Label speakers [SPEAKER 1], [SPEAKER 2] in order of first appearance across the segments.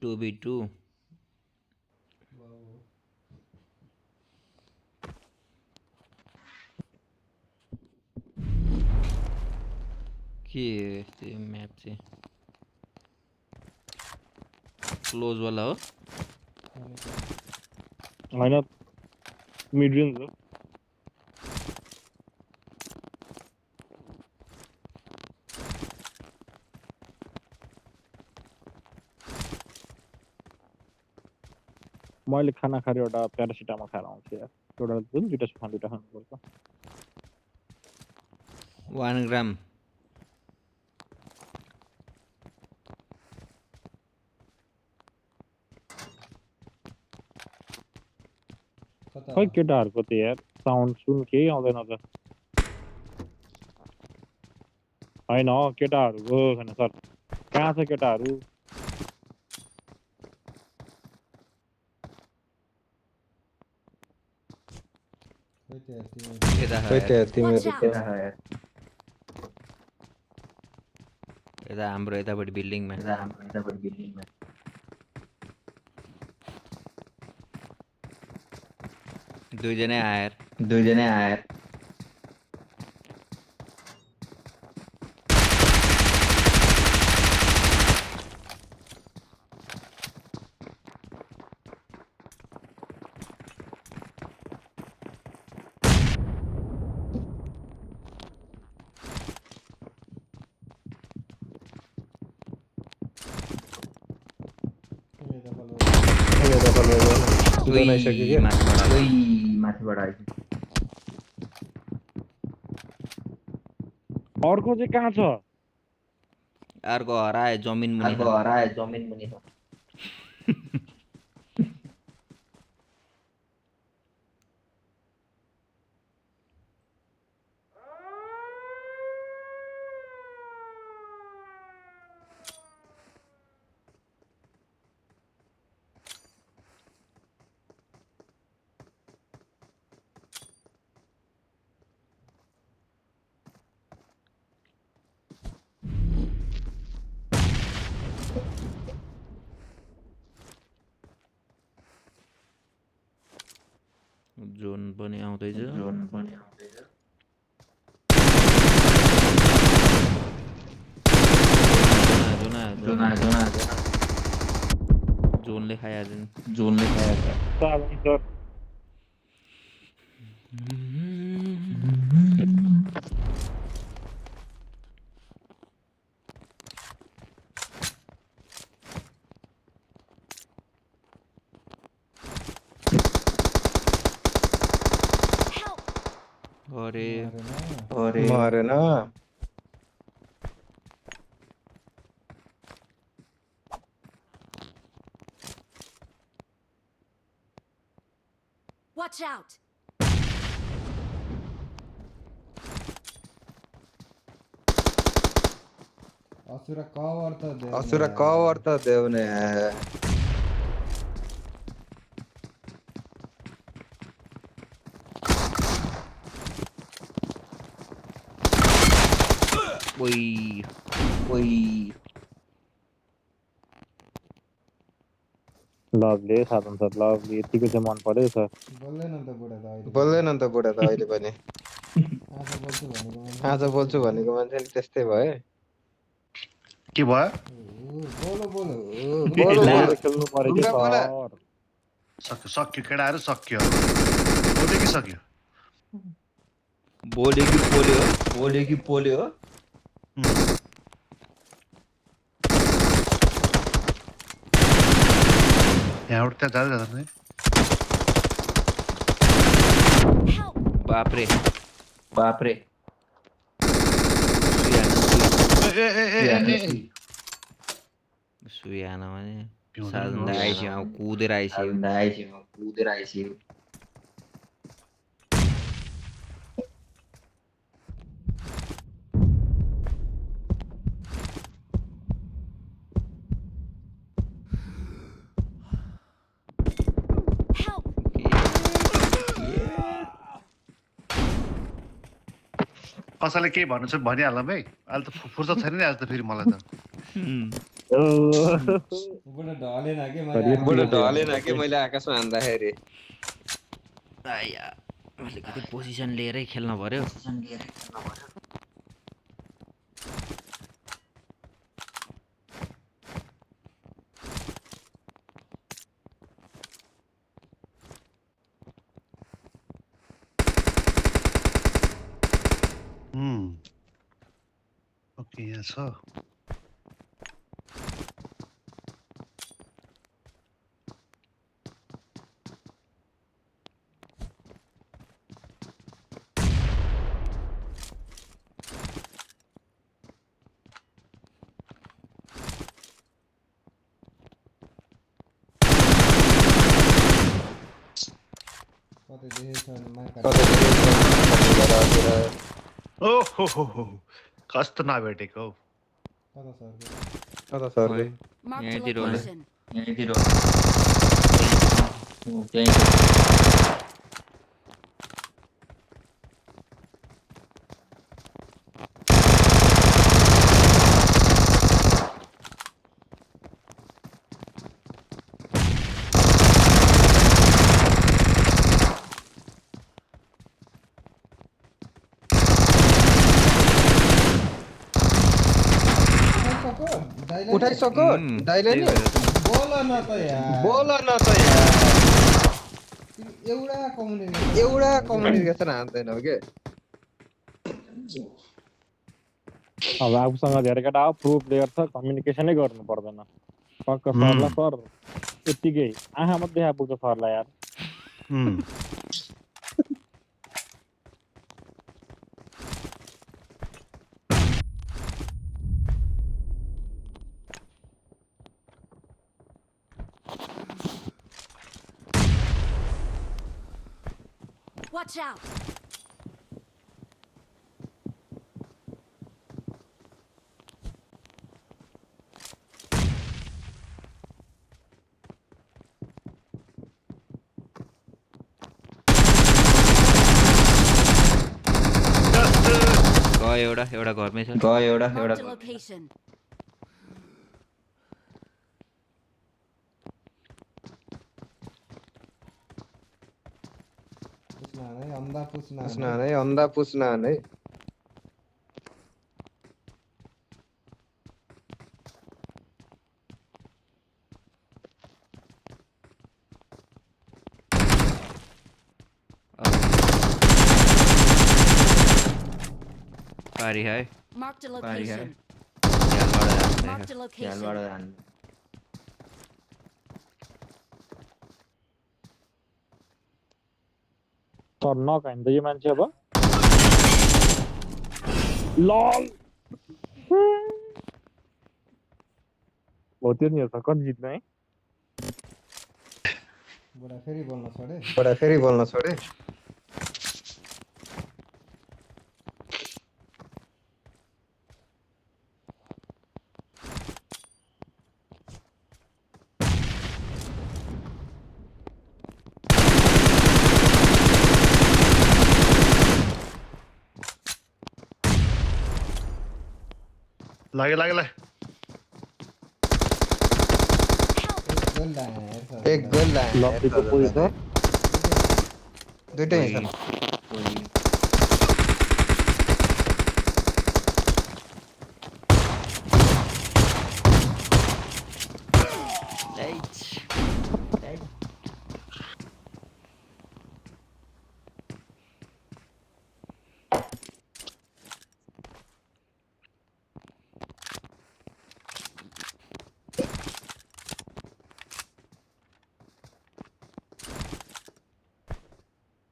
[SPEAKER 1] 2v2 के यस्तो map चाहिँ क्लोज वाला हो
[SPEAKER 2] होइन मिड रेन्ज हो मैले खाना खाएर एउटा प्यारासिटामोल खाएर आउँछु यार एउटा जुन दुईटा खानुपर्छ
[SPEAKER 1] 1 ग्राम
[SPEAKER 2] खै केटाहरूको त यार साउन्ड सुन केही आउँदैन त होइन केटाहरूको छैन सर कहाँ छ केटाहरू
[SPEAKER 1] यता हाम्रो यतापट्टि बिल्डिङमा दुईजनै आएर
[SPEAKER 3] माथिबाट आइसक्यो
[SPEAKER 2] अर्को चाहिँ कहाँ छ
[SPEAKER 1] अर्को हराए जमिन मुनि
[SPEAKER 3] छ
[SPEAKER 1] जोन पनि आउँदैछ जोनले खाइहाल्छ
[SPEAKER 4] अरे मरेन
[SPEAKER 5] Watch out!
[SPEAKER 4] असुर कवर त देउने
[SPEAKER 2] लभली साधन सर लभली यतिको चाहिँ मन पर्यो सर
[SPEAKER 4] बोल्दैन त बुढा त अहिले पनि आज बोल्छु भनेको मान्छे नि त्यस्तै भयो
[SPEAKER 6] के भयो
[SPEAKER 2] खेल्नु पर्यो कि सर
[SPEAKER 6] सक्यो केटाहरू सक्यो बोल्यो कि सक्यो
[SPEAKER 1] बोल्यो कि पोल्यो
[SPEAKER 6] यहाँबाट त्यहाँ जाँदै जाँदैन
[SPEAKER 1] बापरे सुयाना भने साधन आइसक्यो कुदेर आइसक्यो
[SPEAKER 6] कसैले केही भन्नु छ भनिहालौँ है अहिले त फुर्सद छैन नि आज त फेरि मलाई त
[SPEAKER 5] बुढा ढलेन के
[SPEAKER 2] तर यति
[SPEAKER 4] बुढो
[SPEAKER 2] गयो
[SPEAKER 4] ढलेन कि मैले आकाशमा हान्दाखेरि
[SPEAKER 1] आया अलिकति पोजिसन लिएरै खेल्न पर्यो
[SPEAKER 6] ओके यहाँ छ
[SPEAKER 5] कतै देखेछ भने मार्का
[SPEAKER 4] कतै
[SPEAKER 6] ओहो कस्तो नभेटेको हौ
[SPEAKER 5] कता सर्यो
[SPEAKER 4] कता सर्यो
[SPEAKER 7] Marked a
[SPEAKER 1] यहीँतिर होला।
[SPEAKER 7] location.
[SPEAKER 3] यहीँतिर त्यहीँ
[SPEAKER 4] उठाइसक्यो दाइले नि
[SPEAKER 5] बोल न त यार
[SPEAKER 4] बोल न त यार
[SPEAKER 5] एउटा
[SPEAKER 4] कम्युनिकेसन हान्दैनौ के
[SPEAKER 2] अब आफूसँग धेरै केटा हो प्रो प्लेयर छ कम्युनिकेसनै गर्नु पर्दैन पक्क सरलाई सर यत्तिकै आँखा मात्रै आइपुग्छ सरलाई यार
[SPEAKER 7] Watch out!
[SPEAKER 1] गयो एउटा घरमै छ
[SPEAKER 3] गयो एउटा
[SPEAKER 7] Marked a location.
[SPEAKER 5] पुस्ना है
[SPEAKER 4] अन्धा पुस्ना है
[SPEAKER 1] पारी है
[SPEAKER 7] Marked a
[SPEAKER 3] Bye, guys.
[SPEAKER 7] location. Marked a location.
[SPEAKER 3] ख्यालबाट जानु
[SPEAKER 2] सर नखाइन्छ यो मान्छे अब लल हो त्यो नि हो कति जित्ने है
[SPEAKER 5] बुढा फेरि बोल्न छोडे
[SPEAKER 4] बडा फेरि बोल्न छोडे
[SPEAKER 6] लाग्यो
[SPEAKER 4] एक गोल लाए
[SPEAKER 2] लप्पीको पुगेछ
[SPEAKER 4] दुईटै छन्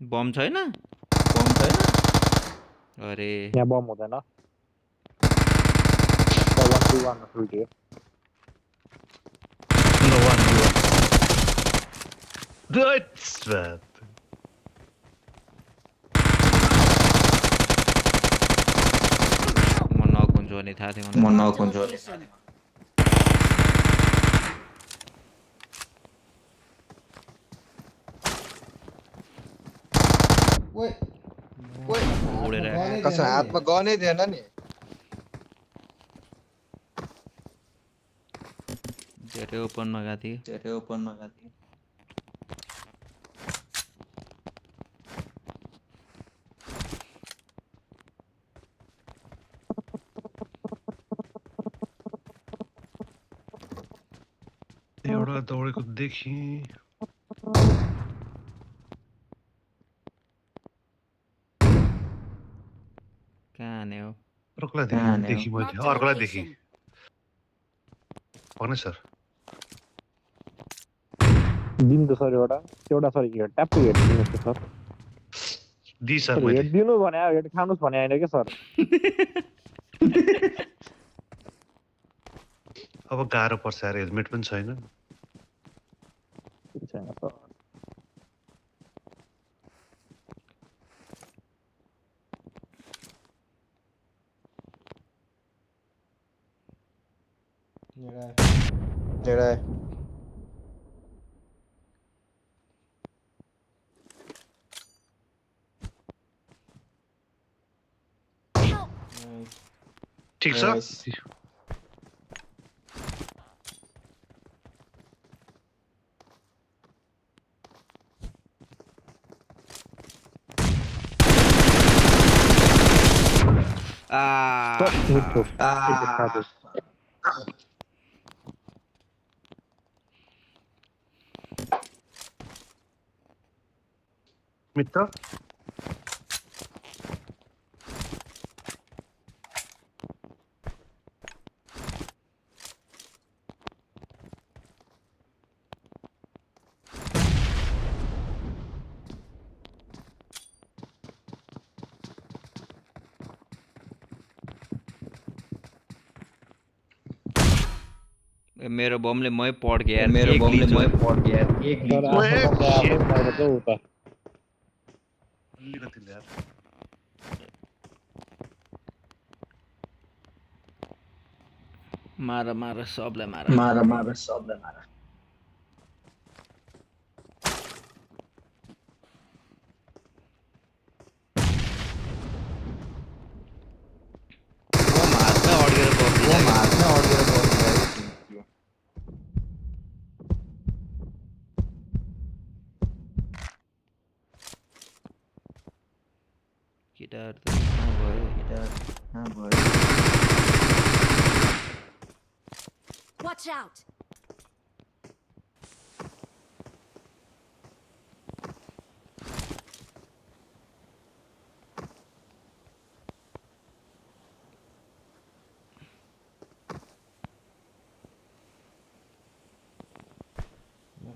[SPEAKER 1] बम छैन अरे
[SPEAKER 2] यहाँ बम हुँदैन 1v1 उल्टियो
[SPEAKER 1] म नक हुन्छु भने थाहा थियो
[SPEAKER 3] म
[SPEAKER 1] मलाई
[SPEAKER 3] नक हुन्छु
[SPEAKER 7] Location.
[SPEAKER 5] ओए
[SPEAKER 1] उडेर आयो।
[SPEAKER 4] कसै हातमा गनै दिएन नि
[SPEAKER 1] तेरे ओपन में गया थी
[SPEAKER 6] एउटा दौडेको देखेँ
[SPEAKER 1] कहाँ आने हो
[SPEAKER 6] अर्कोलाई देखेँ मैले
[SPEAKER 7] Marked a
[SPEAKER 6] अर्कोलाई देखेँ
[SPEAKER 7] location.
[SPEAKER 6] भने सर
[SPEAKER 2] दिनु सर एउटा सर हेड ट्याप हेड दिनुहोस् सर
[SPEAKER 6] दी सर
[SPEAKER 2] हेड
[SPEAKER 6] मैले
[SPEAKER 2] दिनु भने हेड खानुहोस् भने होइन क्या सर
[SPEAKER 6] अब गाह्रो पर्छ यार हेलमेट पनि छैन
[SPEAKER 2] ठिक छैन सर
[SPEAKER 5] एउटा
[SPEAKER 4] एउटा
[SPEAKER 7] Help!
[SPEAKER 5] नाइस
[SPEAKER 6] ठिक छ
[SPEAKER 4] Nice.
[SPEAKER 2] मिठो
[SPEAKER 4] Ah.
[SPEAKER 6] मित्र
[SPEAKER 1] मेरो बमले मै पड गया यार
[SPEAKER 3] मेरो
[SPEAKER 1] एक
[SPEAKER 3] बमले
[SPEAKER 1] लीच हो।
[SPEAKER 3] मै पड गया एक
[SPEAKER 2] सर
[SPEAKER 3] लीच
[SPEAKER 6] ओए,
[SPEAKER 2] आफू
[SPEAKER 6] shit.
[SPEAKER 2] आफू चाहिँ उता
[SPEAKER 6] अलिकति यार
[SPEAKER 1] मार सबलाई मार
[SPEAKER 3] मार सबलाई मार
[SPEAKER 1] बम हातमा अड्केर बस्दै
[SPEAKER 3] वो
[SPEAKER 1] छ।
[SPEAKER 3] हातमै अड्केर बस्नु
[SPEAKER 1] केटाहरू त कहाँ भयो
[SPEAKER 3] कहाँ भयो
[SPEAKER 7] Watch out!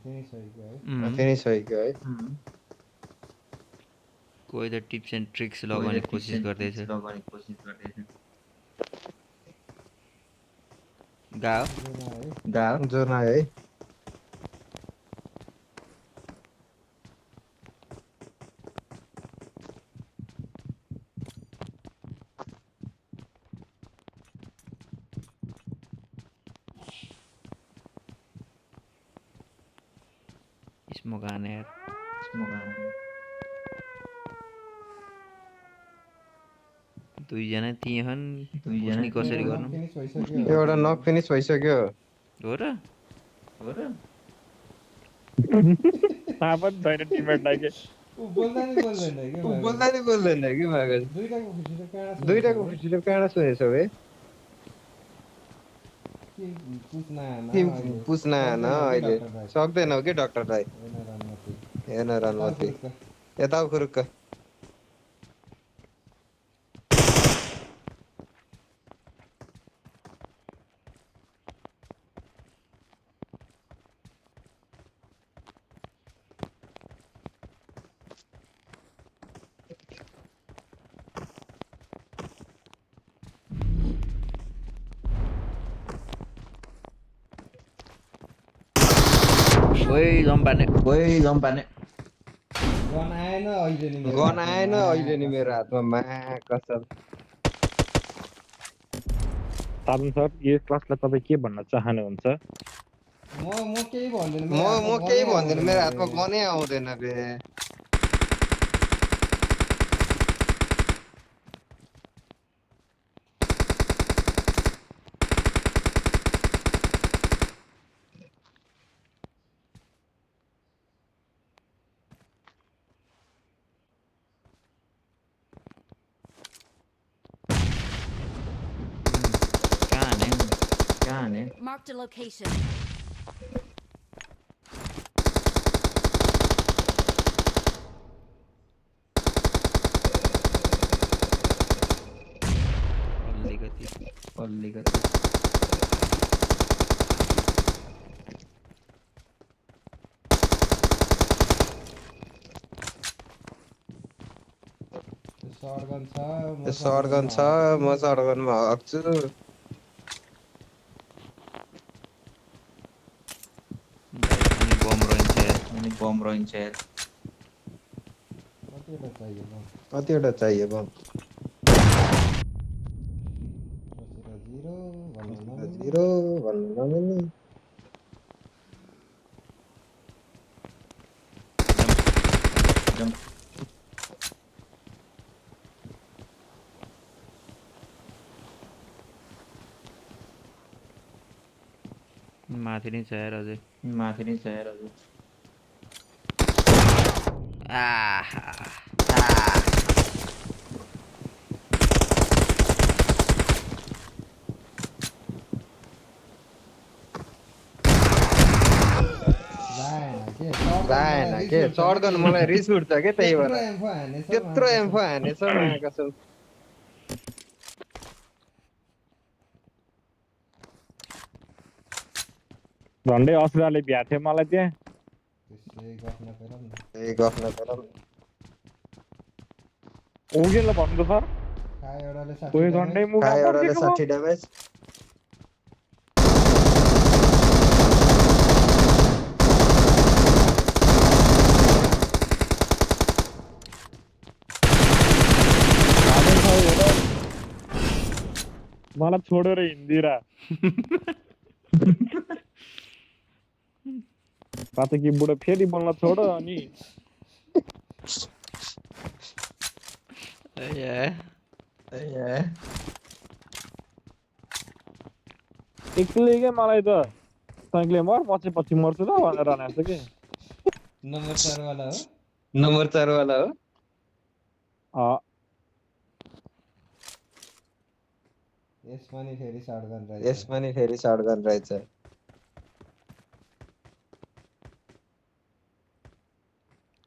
[SPEAKER 5] फिनिस भएको है
[SPEAKER 4] फिनिस भएको है
[SPEAKER 1] कोही त टिप्स एन्ड ट्रिक्स लगाउने कोसिस गर्दैछ
[SPEAKER 3] लगाउने कोसिस गर्दैछ
[SPEAKER 1] गाओ
[SPEAKER 5] जोमा है
[SPEAKER 3] गाल
[SPEAKER 4] जोर्ना है
[SPEAKER 1] स्मोक आने यार दुईजना थिएछन् पुस्नी कसरी गर्नु
[SPEAKER 5] फिनिस भइसक्यो
[SPEAKER 4] एउटा नक फिनिस भइसक्यो
[SPEAKER 1] हो र
[SPEAKER 2] थाहा पनि छैन टिममेटलाई के
[SPEAKER 5] ऊ बोल्दा नि बोल्दैन के
[SPEAKER 4] ऊ बोल्दा नि बोल्दैन कि मगज
[SPEAKER 5] दुईटाको खुसी त कहाँ छ
[SPEAKER 4] दुईटाको खुसीले काँडा सुनेछौ है
[SPEAKER 5] के पुछ्न आएन
[SPEAKER 4] के
[SPEAKER 5] अहिले।
[SPEAKER 4] पुस्न आएन अहिले
[SPEAKER 5] डक्टर भाइ।
[SPEAKER 4] सक्दैनौ कि डक्टर दाइ
[SPEAKER 5] होइन रनमती।
[SPEAKER 4] हेर्न रनमती
[SPEAKER 5] तालफुलका।
[SPEAKER 4] यता खुरुक्क
[SPEAKER 1] ओइ जम्पाने
[SPEAKER 3] ओइ जम्पाने
[SPEAKER 5] गन आएन अहिले नि मेरो
[SPEAKER 4] गन
[SPEAKER 5] हातमा।
[SPEAKER 4] आएन अहिले नि मेरो हातमा मा कसम
[SPEAKER 2] साधन सर यो क्लासलाई तपाईँ के भन्न चाहनुहुन्छ
[SPEAKER 5] म केही भन्दिनँ
[SPEAKER 4] म केही भन्दिनँ मेरो हातमा गनै आउँदैन बे
[SPEAKER 3] कहाँ हाने
[SPEAKER 7] Marked a location.
[SPEAKER 1] अलिकति
[SPEAKER 3] अलिकति
[SPEAKER 5] शॉटगन छ
[SPEAKER 4] सर्टगन छ म सर्टगनमा हक्छु
[SPEAKER 1] अनि बम रहन्छ यार।
[SPEAKER 3] अनि बम रहन्छ यार
[SPEAKER 5] कतिवटा चाहियो बम
[SPEAKER 4] कतिवटा चाहियो बम
[SPEAKER 5] 0 भन्नु नमिल्ने
[SPEAKER 4] 0 भन्नु नमिल्ने
[SPEAKER 3] जम्प
[SPEAKER 1] माथि नै छ यार अझै।
[SPEAKER 3] माथि नै छ यार हजुर
[SPEAKER 1] आहा
[SPEAKER 4] राएन के सर्टगन मलाई रिस उठ्छ के त्यही भएर त्यत्रो एम्फो हानेछ कसम
[SPEAKER 2] झन्डै असुराले भ्या थियो मलाई त्यहाँ
[SPEAKER 5] त्यसै गफ नगर न
[SPEAKER 4] ए गफ नगर
[SPEAKER 2] उगेल भन्नु त सर
[SPEAKER 5] खा एउटाले 60
[SPEAKER 2] कोही
[SPEAKER 5] damage,
[SPEAKER 2] झन्डै मुगा
[SPEAKER 4] खायो एउटाले
[SPEAKER 2] पर्दिएको
[SPEAKER 4] 60 ड्यामेज
[SPEAKER 2] मलाई छोडेर हिँडिदिरा पातकी बुढो फेरि बोल्न छोड अनि
[SPEAKER 1] ए
[SPEAKER 2] एक्लै मलाई त तैँले मर पछि पछि मर्छु ल भनेर भनेको कि
[SPEAKER 5] नम्बर 4 वाला हो
[SPEAKER 4] नम्बर 4 वाला हो
[SPEAKER 5] यसमा नि फेरि शॉटगन रहेछ
[SPEAKER 4] यसमा नि फेरि सर्टगन रहेछ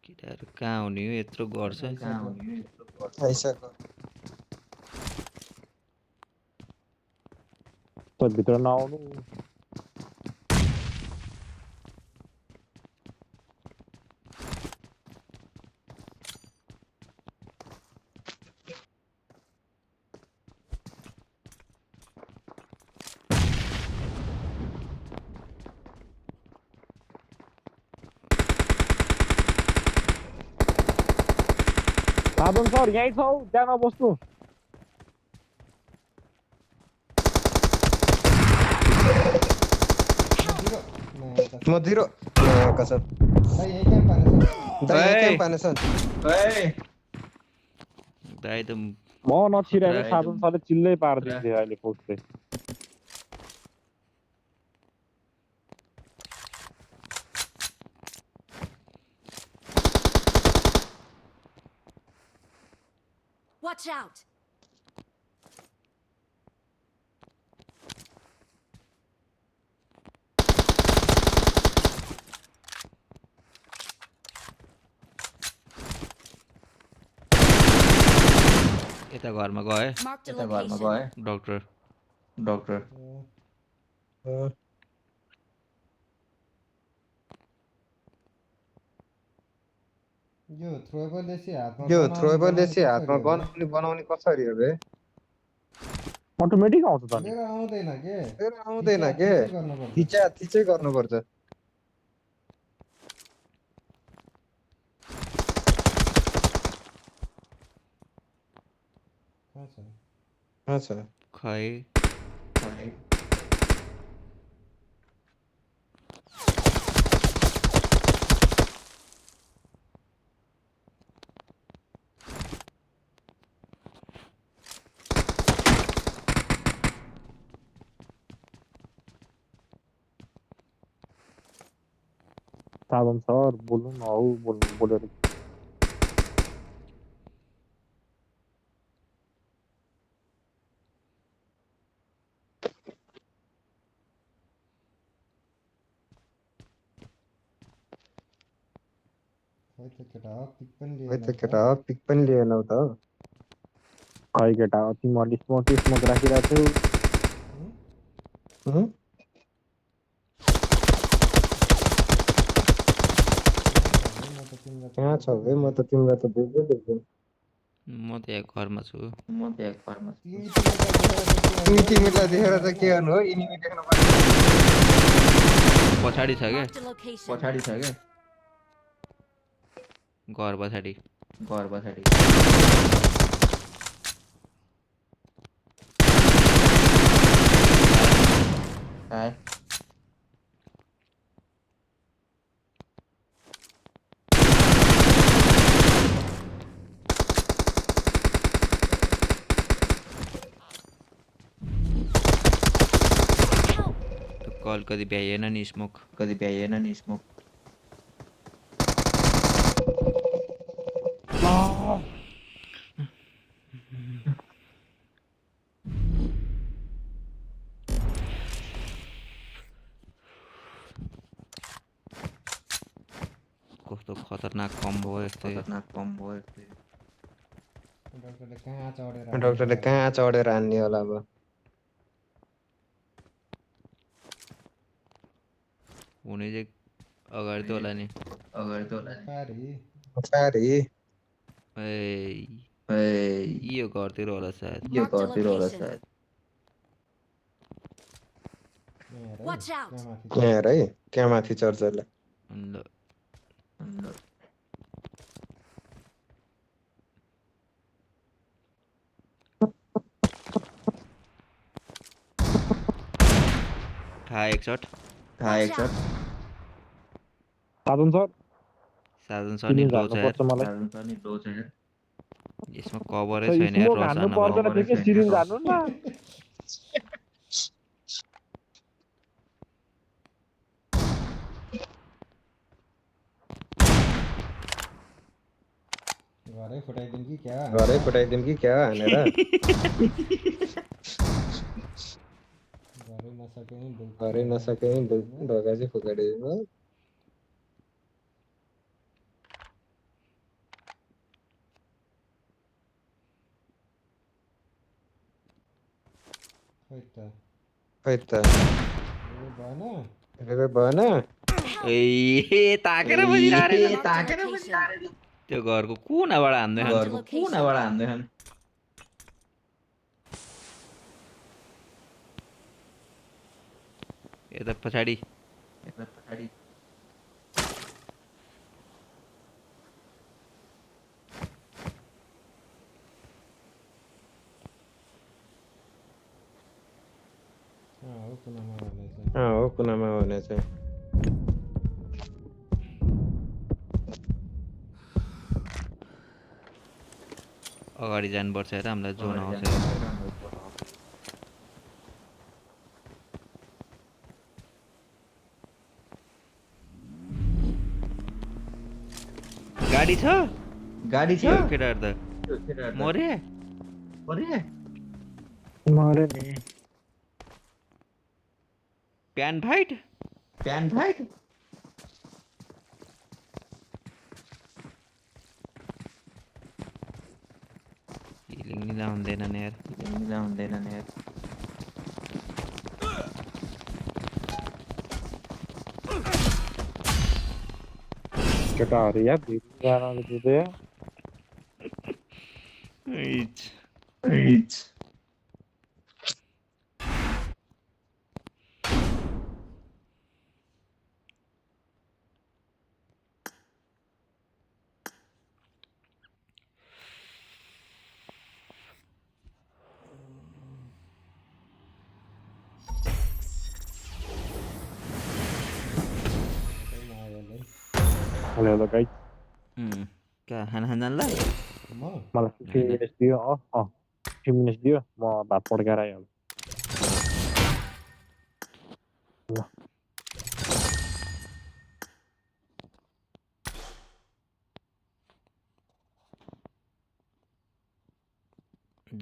[SPEAKER 1] केटाहरू कहाँ हुने हो यत्रो गर्छ।
[SPEAKER 3] कहाँ हुने यस्तो
[SPEAKER 4] आइसक्यो
[SPEAKER 2] त भित्र नआउनु साधन सर यहीँ छ हौ त्यहाँ नबस्नु
[SPEAKER 4] म 0 कसम
[SPEAKER 5] भाइ यही क्याम्प हानेछ
[SPEAKER 4] दाइ
[SPEAKER 1] ओइ।
[SPEAKER 4] क्याम्प हानेछन्
[SPEAKER 3] ए
[SPEAKER 1] दाइ त
[SPEAKER 2] म नछिराएर
[SPEAKER 3] राइट।
[SPEAKER 2] साधन सरले चिल्लै पारिदिन्थ्यो अहिले पोस्टले
[SPEAKER 7] Watch out!
[SPEAKER 1] यता घरमा गए
[SPEAKER 7] Marked a
[SPEAKER 3] यता घरमा
[SPEAKER 7] location.
[SPEAKER 3] गए
[SPEAKER 1] डक्टर।
[SPEAKER 3] डाक्टर
[SPEAKER 5] यो थ्रोएबल देसी हातमा
[SPEAKER 4] यो
[SPEAKER 5] बनाउने-
[SPEAKER 4] थ्रोएबल
[SPEAKER 5] बनाउने
[SPEAKER 4] देसी हातमा
[SPEAKER 5] कसरी हो
[SPEAKER 4] गन पनि बनाउने कसरी हो बे
[SPEAKER 2] अटोमेटिक आउँछ त
[SPEAKER 5] बे? मेरो आउँदैन के
[SPEAKER 4] फेरि आउँदैन के
[SPEAKER 5] थिचै गर्नुपर्छ।
[SPEAKER 4] थिचै गर्नुपर्छ
[SPEAKER 5] कहाँ छ?
[SPEAKER 4] अच्छा
[SPEAKER 1] खै
[SPEAKER 2] साधन सर बोल्नु न हौ बोलेर
[SPEAKER 5] खोइ त केटा हो पिक पनि
[SPEAKER 4] खोइ
[SPEAKER 5] लिएन
[SPEAKER 4] त केटा हो पिक पनि लिएनौ त हो।
[SPEAKER 2] खै केटा हो तिमीहरूले स्मोक राखिरहेको थियौ
[SPEAKER 4] हुँ? कहाँ छौ बे म त तिमीलाई त देख्दै देख्दैन।
[SPEAKER 1] म त यहाँ घरमा छु
[SPEAKER 3] म त एक घरमा छु।
[SPEAKER 4] तिमीलाई देखेर त के गर्नु हो इनिमी देख्न पाएँ।
[SPEAKER 1] पछाडि छ क्या
[SPEAKER 7] Marked a location.
[SPEAKER 3] पछाडि छ क्या
[SPEAKER 1] घर पछाडि
[SPEAKER 3] घर पछाडि। आए
[SPEAKER 7] Help!
[SPEAKER 1] त्यो कल कति भ्याइएन नि स्मोक
[SPEAKER 3] कति भ्याइएन नि स्मोक।
[SPEAKER 1] कस्तो खतरनाक कम्बो हो यस्तो
[SPEAKER 3] खतरनाक कम भयो यस्तै।
[SPEAKER 5] डाक्टरले कहाँ चढेर
[SPEAKER 4] डाक्टरले कहाँ चढेर हान्ने होला अब।
[SPEAKER 1] हुने चाहिँ अगाडि त होला नि
[SPEAKER 3] अगाडि त होला नि।
[SPEAKER 5] पारी
[SPEAKER 4] साह्रै
[SPEAKER 1] ए
[SPEAKER 3] ए
[SPEAKER 1] यो घरतिर होला सायद
[SPEAKER 3] यो
[SPEAKER 7] Marked a
[SPEAKER 3] घरतिर होला
[SPEAKER 7] location.
[SPEAKER 3] सायद।
[SPEAKER 7] Watch out!
[SPEAKER 4] यहाँ हेर है त्यहाँ माथि चर्चरले
[SPEAKER 1] ल
[SPEAKER 3] ल
[SPEAKER 1] खा एक सट
[SPEAKER 3] खा एक सट।
[SPEAKER 2] साधन सर
[SPEAKER 1] साधन छ नि
[SPEAKER 2] सिरिन्ज
[SPEAKER 1] लो
[SPEAKER 2] हाल्नु
[SPEAKER 1] छ
[SPEAKER 2] पर्छ
[SPEAKER 1] यार
[SPEAKER 2] मलाई
[SPEAKER 3] साधन छ नि लो छ यार।
[SPEAKER 1] यसमा कभरै
[SPEAKER 2] खै
[SPEAKER 1] छैन यार
[SPEAKER 2] स्मोक
[SPEAKER 1] रस
[SPEAKER 2] हान्नु
[SPEAKER 1] हान्न पर्छ
[SPEAKER 2] पर्दैन थियो कि सिरिन्ज हान्नु न
[SPEAKER 5] घरै फुटाइदिउँ कि क्या
[SPEAKER 4] घरै फुटाइदिउँ कि क्या भनेर
[SPEAKER 5] घरै नसके नि
[SPEAKER 4] घरै नसके नि ढोका चाहिँ फुकाइदिनु हो।
[SPEAKER 5] खोइ त
[SPEAKER 4] खै त
[SPEAKER 5] यो भएन
[SPEAKER 4] रेबे भएन
[SPEAKER 1] ए ताकेर बसिरहेको रहेछ।
[SPEAKER 7] Marked a location.
[SPEAKER 1] त्यो घरको कुनाबाट हान्दै खान्छ
[SPEAKER 3] घरको कुनाबाट हान्दै खानु।
[SPEAKER 1] यता पछाडि
[SPEAKER 3] यता पछाडि
[SPEAKER 5] हो कुनामा भने चाहिँ
[SPEAKER 4] हो कुनामा भने चाहिँ
[SPEAKER 1] अगाडि जानुपर्छ हेर हामीलाई जोन
[SPEAKER 3] अगाडि
[SPEAKER 1] आउँछ
[SPEAKER 3] जानुपर्छ र हाम्रो जोन आउँछ।
[SPEAKER 1] गाडी छ
[SPEAKER 3] गाडी छ
[SPEAKER 1] यो केटाहरू त
[SPEAKER 3] त्यो केटाहरू त
[SPEAKER 1] मरे
[SPEAKER 3] मरे।
[SPEAKER 2] मरे नि
[SPEAKER 1] PAN fight
[SPEAKER 3] PAN fight
[SPEAKER 1] healing मिला हुँदैन नि यार
[SPEAKER 3] मिला हुँदैन नि यार।
[SPEAKER 2] केटाहरू यार भिडियोले दिँदै हेलो गाइस
[SPEAKER 1] कहाँ खाना खान जानला
[SPEAKER 5] म
[SPEAKER 2] मलाई 15 मिनट दियो 15 मिनट दियो म भात पड्काएर आइहाल्छु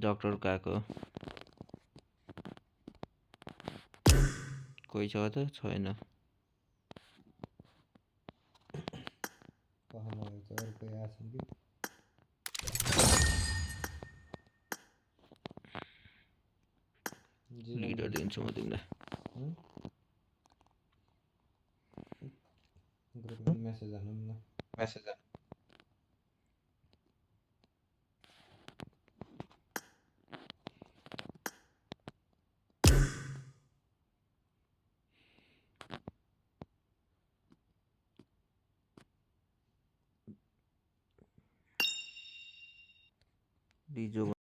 [SPEAKER 1] डक्टर गएको कोही छ त छैन
[SPEAKER 5] कहमा हुन्छ
[SPEAKER 1] लिडर दिन्छु म तिमीलाई
[SPEAKER 5] ग्रुपमा मेसेज हाल्नु न
[SPEAKER 1] रिजो